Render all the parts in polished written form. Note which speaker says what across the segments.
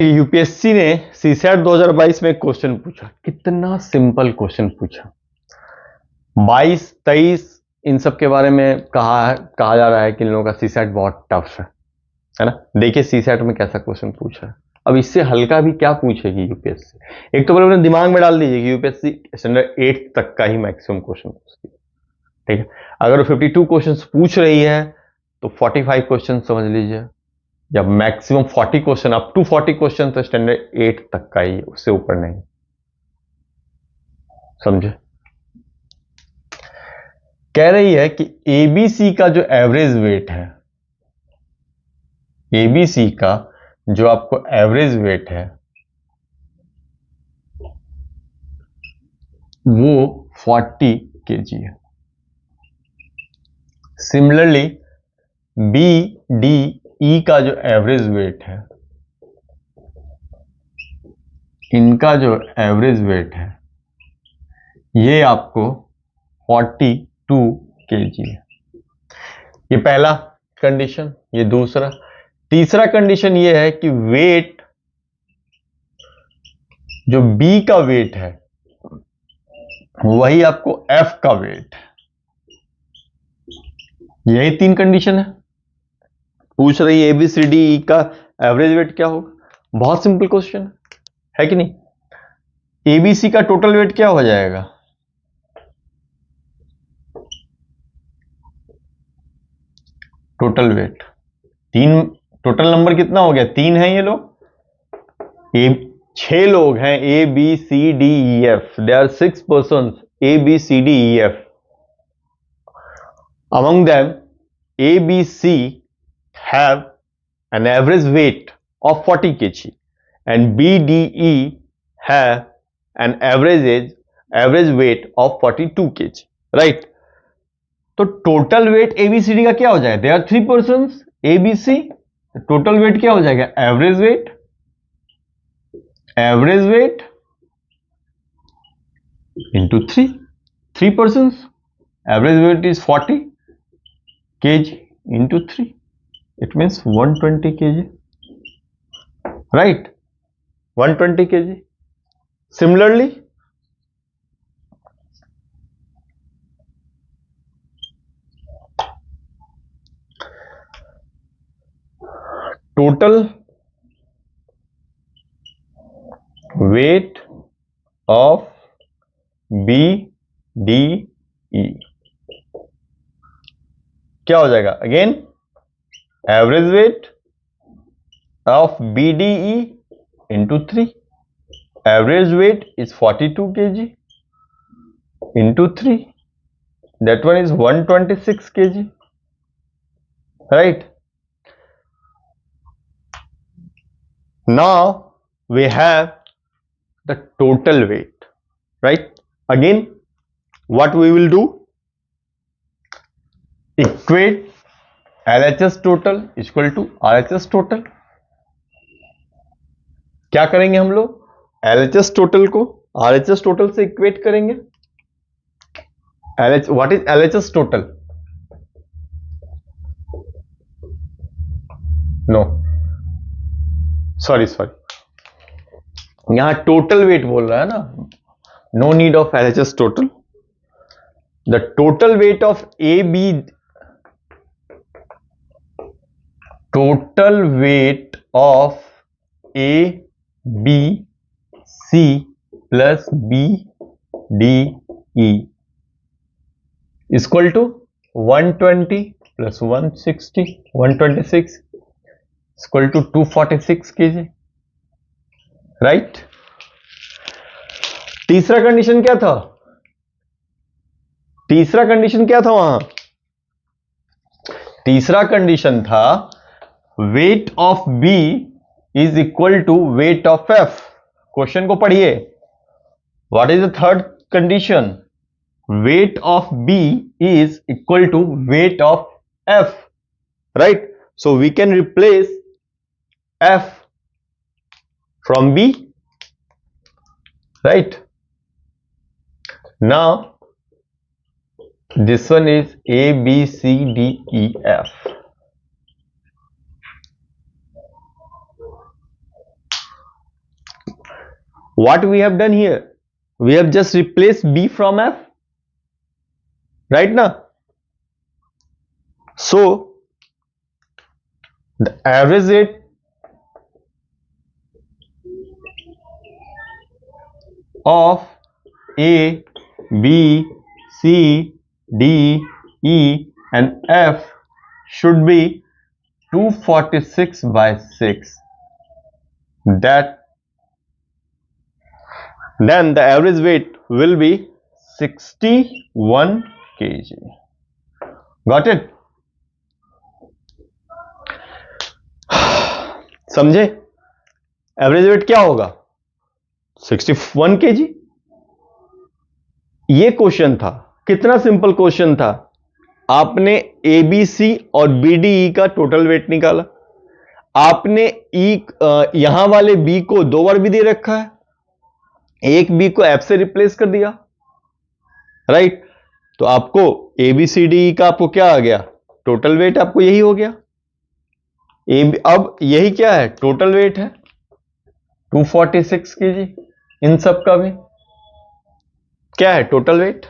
Speaker 1: UPSC ने CSAT 2022 में question पूछा, कितना सिंपल क्वेश्चन पूछा। 22, 23 इन सब के बारे में कहा जा रहा है कि इन लोगों का सीसैट बहुत टफ है ना। देखिए सीसैट में कैसा क्वेश्चन पूछा है। अब इससे हल्का भी क्या पूछेगी यूपीएससी। एक तो पहले अपने दिमाग में डाल दीजिए कि यूपीएससी स्टैंडर्ड 8 तक का ही मैक्सिमम क्वेश्चन पूछती है, ठीक है। अगर वो 52 क्वेश्चन पूछ रही है तो 45 क्वेश्चन समझ लीजिए, जब maximum 40 question, up to 40 question तो स्टैंडर्ड 8 तक का ही, उससे ऊपर नहीं, समझे। कह रही है कि एबीसी का जो एवरेज वेट है, एबीसी का जो आपको एवरेज वेट है वो 40 kg है। सिमिलरली बी डी ई का जो एवरेज वेट है, इनका जो एवरेज वेट है ये आपको 42 kg है। ये पहला कंडीशन, ये दूसरा। तीसरा कंडीशन ये है कि वेट, जो बी का वेट है वही आपको एफ का वेट है। यही 3 कंडीशन है। पूछ रही है एबीसीडी का एवरेज वेट क्या होगा। बहुत सिंपल क्वेश्चन है कि नहीं। एबीसी का टोटल वेट क्या हो जाएगा, टोटल वेट 3, टोटल नंबर कितना हो गया, 3 है ये लोग। 6 लोग हैं, A B C D E F, they are 6 person, A B C D E F. Among them A B C have an average weight of 40 kg and BDE have an average weight of 42 kg, right? तो total weight ABCD का क्या हो जाएगा, they are 3 person ABC, total weight क्या हो जाएगा, average weight into 3 person, average weight is 40 kg into 3, it means 120 kg, right? 120 kg. Similarly, total weight of BDE क्या हो जाएगा, again average weight of BDE into 3, average weight is 42 kg into 3, that one is 126 kg, right? Now we have the total weight, right? Again, what we will do, equate LHS total equal to RHS total। क्या करेंगे हम लोग, LHS total को RHS total से equate करेंगे। What is LHS total, no sorry यहां total weight बोल रहा है ना, no need of LHS total. The total weight of total weight of A B C plus B D E equal to 120 plus 160, 126 equal to 246 kg, right. तीसरा condition क्या था, वहां तीसरा कंडीशन था weight of B is equal to weight of F. Question को पढ़िए, what is the third condition, weight of B is equal to weight of F, right? So we can replace F from B, right? Now this one is A, B, C, D, E, F. what we have done here, we have just replaced b from f, right now. So the average rate of a, b, c, d, e and f should be 246 by 6. That then the average weight will be 61 kg. Got it? समझे? Average weight क्या होगा? 61 kg. ये question था, कितना simple question था. आपने ABC और BDE का टोटल वेट निकाला, आपने यहां वाले बी को 2 बार भी दे रखा है, एक बी को एफ से रिप्लेस कर दिया, राइट. तो आपको एबीसीडी का आपको क्या आ गया? टोटल वेट आपको यही हो गया. अब यही क्या है? टोटल वेट है 246 kg. इन सब का भी क्या है? Total weight.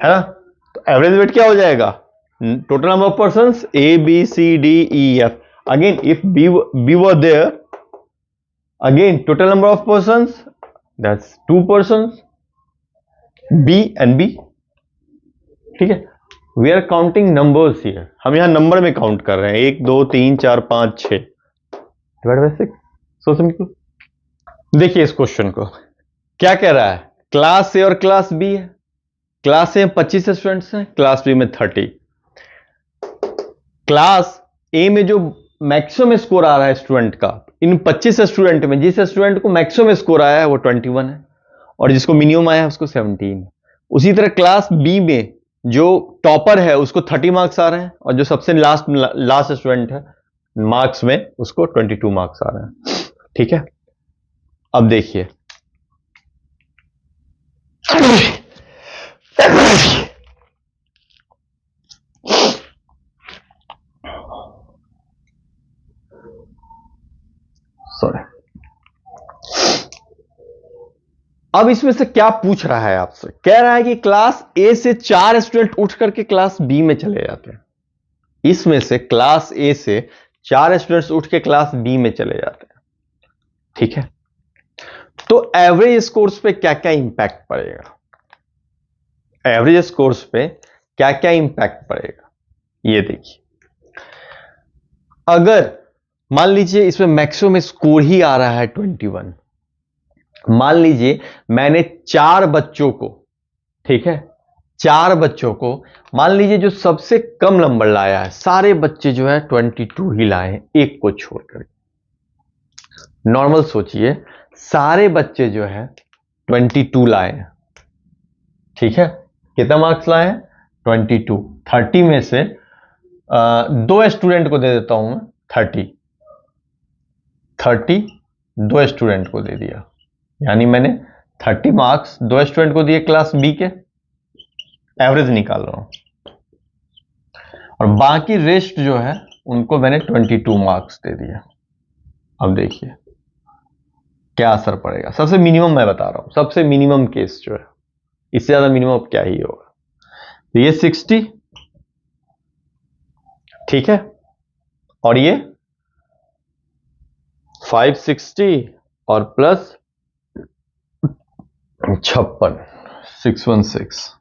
Speaker 1: है ना? तो एवरेज वेट क्या हो जाएगा? Total number of persons A B C D E F. Again if B were there, again total number of persons, that's 2 persons, B and B. ठीक है. We are counting numbers here. हम यहां number में count कर रहे हैं. 1 2 3 4 5 6 divide by 6. So simple. देखिए इस क्वेश्चन को क्या कह रहा है. क्लास ए और क्लास बी है. क्लास ए में 25 स्टूडेंट्स हैं, क्लास बी में 30. क्लास ए में जो मैक्सिमम स्कोर आ रहा है स्टूडेंट का, इन 25 स्टूडेंट में जिस स्टूडेंट को मैक्सिमम स्कोर आया है वो 21 है, और जिसको मिनिमम आया है उसको 17. उसी तरह क्लास बी में जो टॉपर है उसको 30 मार्क्स आ रहे हैं, और जो सबसे लास्ट स्टूडेंट है मार्क्स में उसको 22 मार्क्स आ रहे हैं. ठीक है. अब देखिए सॉरी. अब इसमें से क्या पूछ रहा है आपसे? कह रहा है कि क्लास ए से 4 स्टूडेंट उठ करके क्लास बी में चले जाते हैं. इसमें से क्लास ए से 4 स्टूडेंट्स उठ के क्लास बी में चले जाते हैं. ठीक है. तो एवरेज स्कोर्स पे क्या क्या इंपैक्ट पड़ेगा? एवरेज स्कोर्स पे क्या क्या इंपैक्ट पड़ेगा ये देखिए. अगर मान लीजिए इसमें मैक्सिमम स्कोर ही आ रहा है 21. मान लीजिए मैंने 4 बच्चों को, ठीक है, 4 बच्चों को, मान लीजिए जो सबसे कम नंबर लाया है, सारे बच्चे जो है 22 ही लाए हैं एक को छोड़कर. नॉर्मल सोचिए, सारे बच्चे जो है 22 लाए हैं. ठीक है. कितना मार्क्स लाए हैं? 22. 30 में से 2 स्टूडेंट को दे देता हूं मैं 30 2 स्टूडेंट को दे दिया, यानी मैंने 30 मार्क्स 2 स्टूडेंट को दिए क्लास बी के. एवरेज निकाल रहा हूं, और बाकी रेस्ट जो है उनको मैंने 22 मार्क्स दे दिया. अब देखिए क्या असर पड़ेगा. सबसे मिनिमम मैं बता रहा हूं, सबसे मिनिमम केस जो है, इससे ज्यादा मिनिमम क्या ही होगा. तो ये 60, ठीक है, और ये 560 और प्लस 56 616.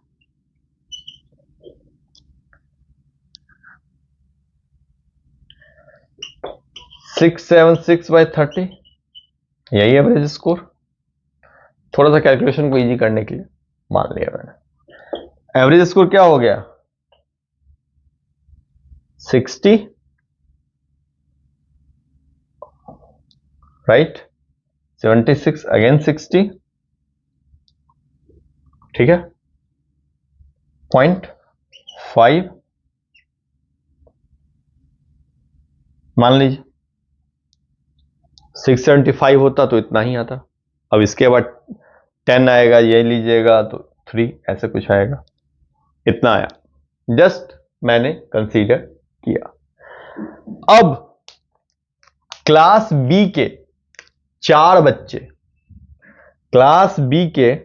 Speaker 1: सिक्स 676 बाई 30, यही एवरेज स्कोर. थोड़ा सा कैलकुलेशन को इजी करने के लिए मान लिया मैंने. एवरेज स्कोर क्या हो गया? 60, राइट, 76 अगेन 60, ठीक है, 0.5 मान लीजिए. 675 होता तो इतना ही आता. अब इसके बाद 10 आएगा, ये लीजिएगा तो 3 ऐसे कुछ आएगा. इतना आया, जस्ट मैंने कंसीडर किया. अब क्लास बी के 4 बच्चे, क्लास बी के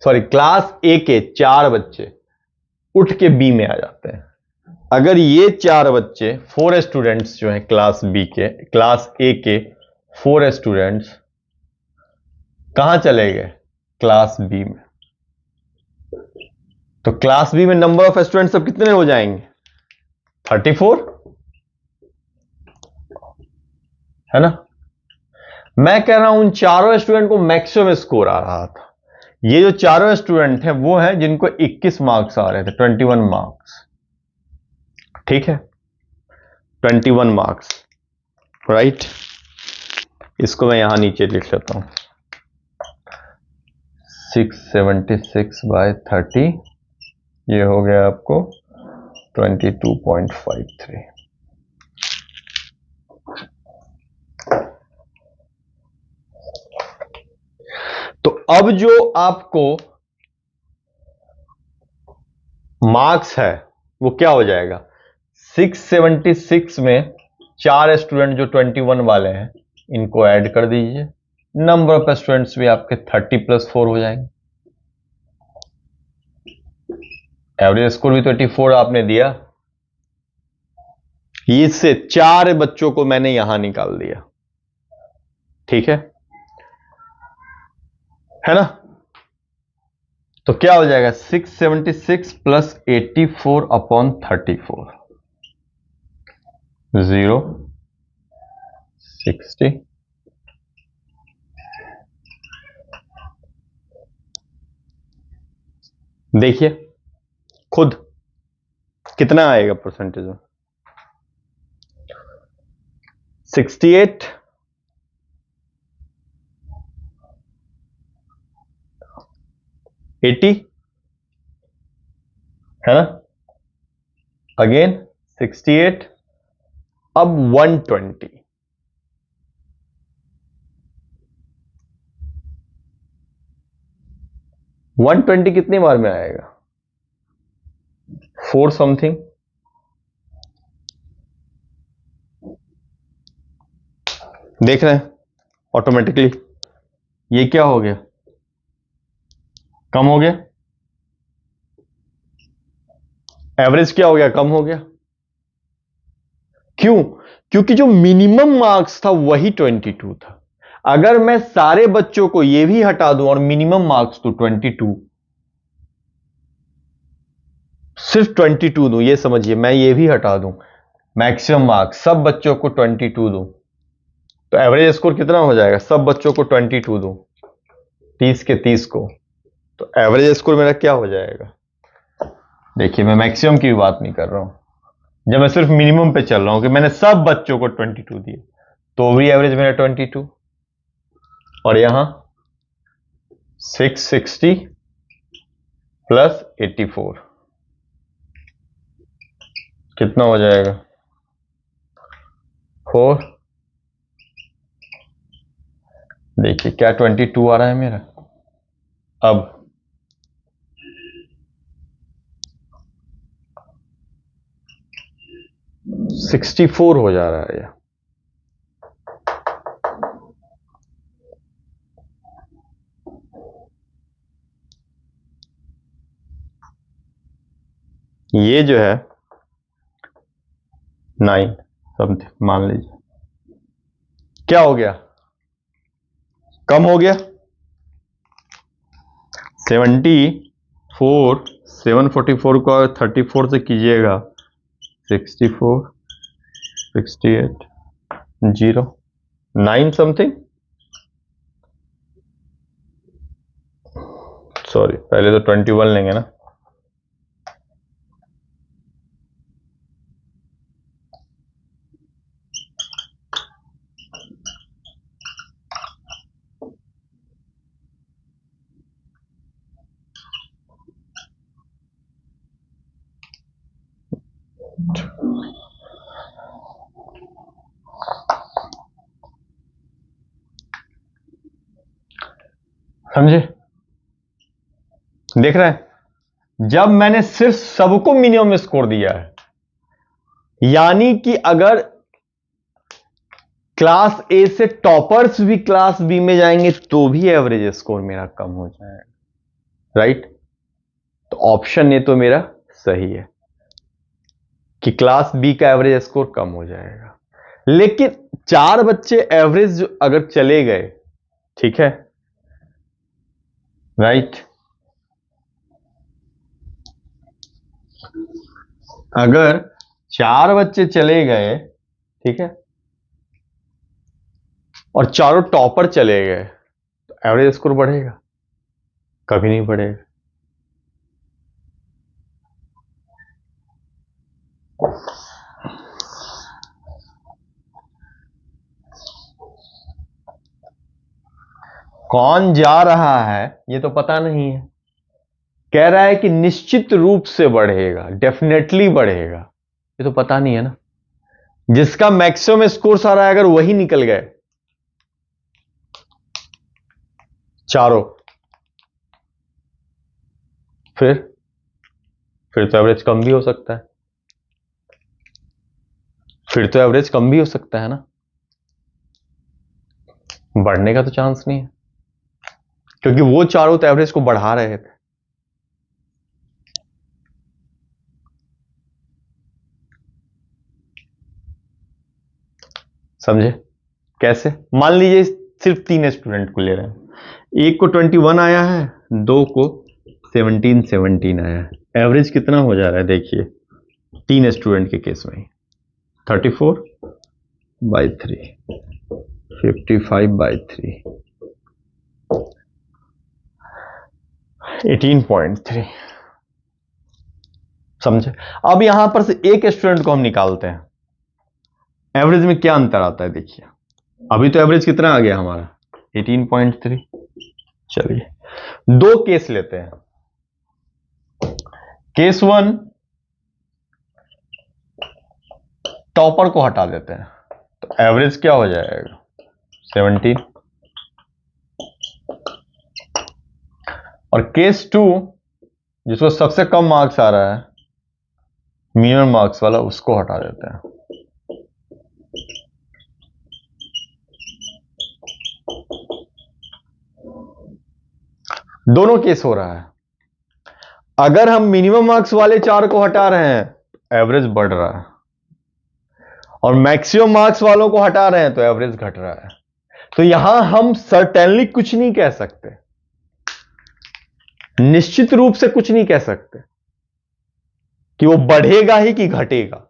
Speaker 1: क्लास ए के 4 बच्चे उठ के बी में आ जाते हैं। अगर ये 4 बच्चे 4 स्टूडेंट्स जो हैं क्लास बी के, क्लास ए के 4 स्टूडेंट्स कहां चले गए? क्लास बी में। तो क्लास बी में नंबर ऑफ स्टूडेंट्स अब कितने हो जाएंगे? 34, है ना। मैं कह रहा हूं उन चारों स्टूडेंट को मैक्सिमम स्कोर आ रहा था। ये जो चारों स्टूडेंट हैं वो हैं जिनको 21 मार्क्स आ रहे थे, 21 मार्क्स। ठीक है, 21 मार्क्स, राइट। इसको मैं यहां नीचे लिख लेता हूं, 676/30, ये हो गया आपको 22.53। तो अब जो आपको मार्क्स है वो क्या हो जाएगा? 676 में 4 स्टूडेंट जो 21 वाले हैं इनको ऐड कर दीजिए, नंबर ऑफ स्टूडेंट्स भी आपके 30+4 हो जाएंगे। एवरेज स्कोर भी 24 आपने दिया, इससे 4 बच्चों को मैंने यहां निकाल दिया। ठीक है ना। तो क्या हो जाएगा? 676 + 84/34, 0, 60, देखिए खुद कितना आएगा परसेंटेज में? 68, 80, है ना। अगेन 68, अब 120, कितनी बार में आएगा? 4 समथिंग। देख रहे हैं ऑटोमेटिकली ये क्या हो गया? कम हो गया। एवरेज क्या हो गया? कम हो गया। क्यों? क्योंकि जो मिनिमम मार्क्स था वही 22 था। अगर मैं सारे बच्चों को ये भी हटा दूं और मिनिमम मार्क्स तो 22, सिर्फ 22 दूं, ये समझिए, मैं ये भी हटा दूं, मैक्सिमम मार्क्स सब बच्चों को 22 दूं, तो एवरेज स्कोर कितना हो जाएगा? सब बच्चों को 22 दूं, 30 के 30 को, तो एवरेज स्कोर मेरा क्या हो जाएगा? देखिए मैं मैक्सिमम की भी बात नहीं कर रहा हूं, जब मैं सिर्फ मिनिमम पे चल रहा हूं कि मैंने सब बच्चों को 22 दिए, तो भी एवरेज मेरा 22, और यहां 660 + 84 कितना हो जाएगा? 4। देखिए क्या 22 आ रहा है मेरा। अब 64 हो जा रहा है। ये जो है 9 समथिंग मान लीजिए, क्या हो गया? कम हो गया। 74, 744 को 34 से कीजिएगा, 64, 68, 0, 9 समथिंग, सॉरी पहले तो 21 लेंगे ना। समझे? देख रहे हैं, जब मैंने सिर्फ सबको मिनिमम स्कोर दिया है, यानी कि अगर क्लास ए से टॉपर्स भी क्लास बी में जाएंगे तो भी एवरेज स्कोर मेरा कम हो जाएगा, राइट। तो ऑप्शन ए तो मेरा सही है कि क्लास बी का एवरेज स्कोर कम हो जाएगा। लेकिन 4 बच्चे एवरेज अगर चले गए, ठीक है, राइट, अगर 4 बच्चे चले गए, ठीक है, और चारों टॉपर चले गए, तो एवरेज स्कोर बढ़ेगा? कभी नहीं बढ़ेगा। कौन जा रहा है ये तो पता नहीं है, कह रहा है कि निश्चित रूप से बढ़ेगा, डेफिनेटली बढ़ेगा, ये तो पता नहीं है ना। जिसका मैक्सिमम स्कोर आ रहा है अगर वही निकल गए चारों, फिर तो एवरेज कम भी हो सकता है, फिर तो एवरेज कम भी हो सकता है ना, बढ़ने का तो चांस नहीं है, क्योंकि वो चारों तो एवरेज को बढ़ा रहे थे। समझे कैसे? मान लीजिए सिर्फ 3 स्टूडेंट को ले रहे हैं, एक को 21 आया है, 2 को 17 आया है, एवरेज कितना हो जा रहा है देखिए 3 स्टूडेंट के केस में, 34/3, 55/3, 18.3। समझे? अब यहां पर से एक स्टूडेंट को हम निकालते हैं, एवरेज में क्या अंतर आता है देखिए। अभी तो एवरेज कितना आ गया हमारा 18.3। चलिए 2 केस लेते हैं। केस 1, टॉपर को हटा देते हैं, तो एवरेज क्या हो जाएगा 17। और केस 2, जिसको सबसे कम मार्क्स आ रहा है, मिनिमम मार्क्स वाला, उसको हटा देते हैं, दोनों केस हो रहा है। अगर हम मिनिमम मार्क्स वाले 4 को हटा रहे हैं तो एवरेज बढ़ रहा है, और मैक्सिमम मार्क्स वालों को हटा रहे हैं तो एवरेज घट रहा है। तो यहां हम सर्टेनली कुछ नहीं कह सकते, निश्चित रूप से कुछ नहीं कह सकते कि वो बढ़ेगा ही कि घटेगा,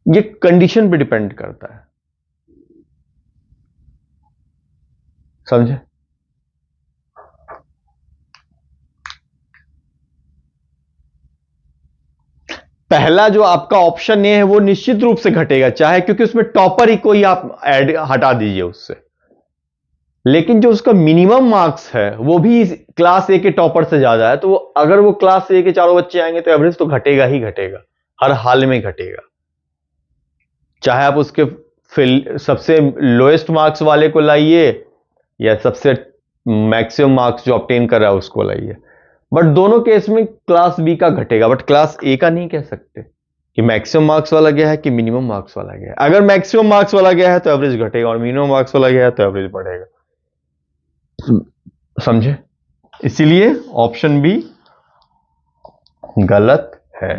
Speaker 1: ये कंडीशन पे डिपेंड करता है। समझे? पहला जो आपका ऑप्शन ए है वो निश्चित रूप से घटेगा, चाहे क्योंकि उसमें टॉपर ही कोई आप ऐड हटा दीजिए उससे, लेकिन जो उसका मिनिमम मार्क्स है वो भी क्लास ए के टॉपर से ज्यादा है, तो वो अगर वो क्लास ए के चारों बच्चे आएंगे तो एवरेज तो घटेगा ही घटेगा, हर हाल में घटेगा। चाहे आप उसके सबसे लोएस्ट मार्क्स वाले को लाइए या सबसे मैक्सिमम मार्क्स जो ऑब्टेन कर रहा है उसको लाइए, बट दोनों केस में क्लास बी का घटेगा, बट क्लास ए का नहीं कह सकते कि मैक्सिमम मार्क्स वाला गया है कि मिनिमम मार्क्स वाला गया है। अगर मैक्सिमम मार्क्स वाला गया है तो एवरेज घटेगा, और मिनिमम मार्क्स वाला गया है तो एवरेज बढ़ेगा। समझे? इसीलिए ऑप्शन बी गलत है।